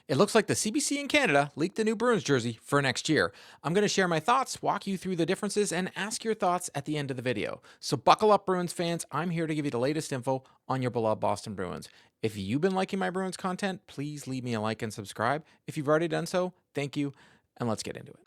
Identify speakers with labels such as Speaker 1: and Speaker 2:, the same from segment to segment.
Speaker 1: It looks like the CBC in Canada leaked the new Bruins jersey for next year. I'm going to share my thoughts, walk you through the differences, and ask your thoughts at the end of the video. So buckle up, Bruins fans. I'm here to give you the latest info on your beloved Boston Bruins. If you've been liking my Bruins content, please leave me a like and subscribe. If you've already done so, thank you, and let's get into it.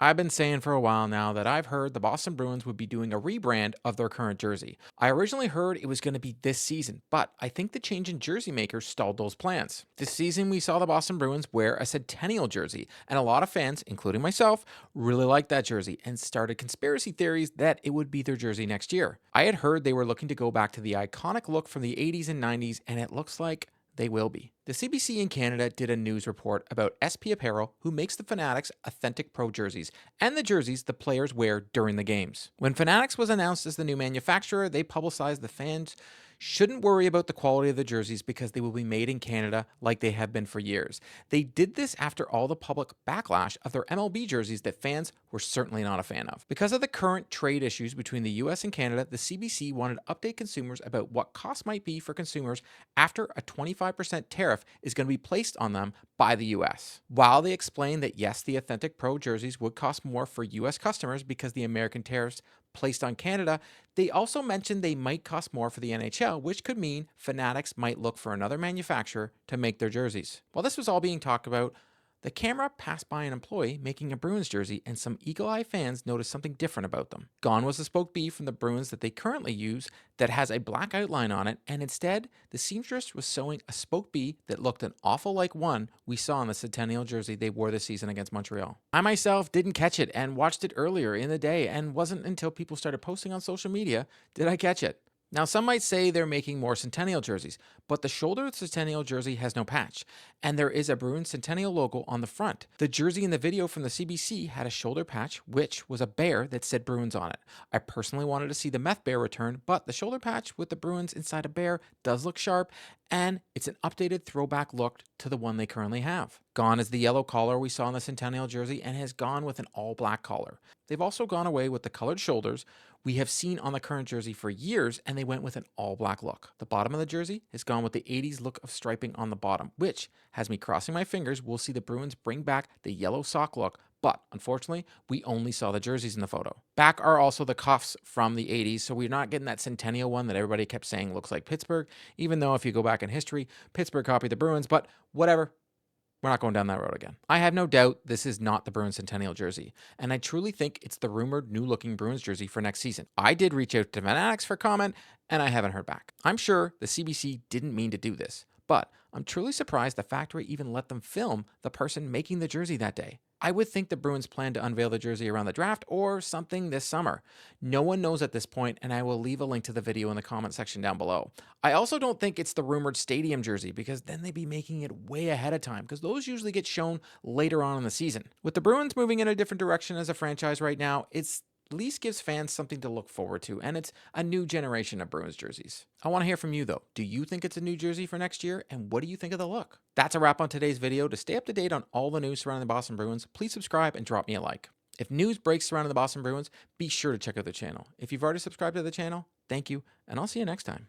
Speaker 1: I've been saying for a while now that I've heard the Boston Bruins would be doing a rebrand of their current jersey. I originally heard it was going to be this season, but I think the change in jersey makers stalled those plans. This season, we saw the Boston Bruins wear a Centennial jersey, and a lot of fans, including myself, really liked that jersey and started conspiracy theories that it would be their jersey next year. I had heard they were looking to go back to the iconic look from the 80s and 90s, and it looks like they will be. The CBC in Canada did a news report about SP Apparel, who makes the Fanatics Authentic Pro jerseys and the jerseys the players wear during the games. When Fanatics was announced as the new manufacturer, they publicized the fans shouldn't worry about the quality of the jerseys because they will be made in Canada like they have been for years. They did this after all the public backlash of their MLB jerseys that fans were certainly not a fan of. Because of the current trade issues between the US and Canada, the CBC wanted to update consumers about what costs might be for consumers after a 25% tariff is going to be placed on them by the US. While they explained that yes, the Authentic Pro jerseys would cost more for US customers because the American tariffs placed on Canada, they also mentioned they might cost more for the NHL, which could mean Fanatics might look for another manufacturer to make their jerseys. While this was all being talked about, the camera passed by an employee making a Bruins jersey, and some eagle-eye fans noticed something different about them. Gone was the spoke B from the Bruins that they currently use that has a black outline on it, and instead, the seamstress was sewing a spoke B that looked an awful like one we saw in the Centennial jersey they wore this season against Montreal. I myself didn't catch it and watched it earlier in the day, and wasn't until people started posting on social media did I catch it. Now, some might say they're making more Centennial jerseys, but the shoulder Centennial jersey has no patch, and there is a Bruins Centennial logo on the front. The jersey in the video from the CBC had a shoulder patch, which was a bear that said Bruins on it. I personally wanted to see the meth bear return, but the shoulder patch with the Bruins inside a bear does look sharp, and it's an updated throwback look to the one they currently have. Gone is the yellow collar we saw in the Centennial jersey and has gone with an all-black collar. They've also gone away with the colored shoulders we have seen on the current jersey for years, and they went with an all-black look. The bottom of the jersey has gone with the 80s look of striping on the bottom, which has me crossing my fingers we'll see the Bruins bring back the yellow sock look, but unfortunately, we only saw the jerseys in the photo. Back are also the cuffs from the 80s, so we're not getting that Centennial one that everybody kept saying looks like Pittsburgh, even though if you go back in history, Pittsburgh copied the Bruins, but whatever. We're not going down that road again. I have no doubt this is not the Bruins Centennial jersey, and I truly think it's the rumored new-looking Bruins jersey for next season. I did reach out to Fanatics for comment, and I haven't heard back. I'm sure the CBC didn't mean to do this, but I'm truly surprised the factory even let them film the person making the jersey that day. I would think the Bruins plan to unveil the jersey around the draft or something this summer. No one knows at this point, and I will leave a link to the video in the comment section down below. I also don't think it's the rumored stadium jersey, because then they'd be making it way ahead of time, because those usually get shown later on in the season. With the Bruins moving in a different direction as a franchise right now, it's at least gives fans something to look forward to, and it's a new generation of Bruins jerseys. I want to hear from you though. Do you think it's a new jersey for next year, and what do you think of the look? That's a wrap on today's video. To stay up to date on all the news surrounding the Boston Bruins, please subscribe and drop me a like. If news breaks surrounding the Boston Bruins, be sure to check out the channel. If you've already subscribed to the channel, thank you, and I'll see you next time.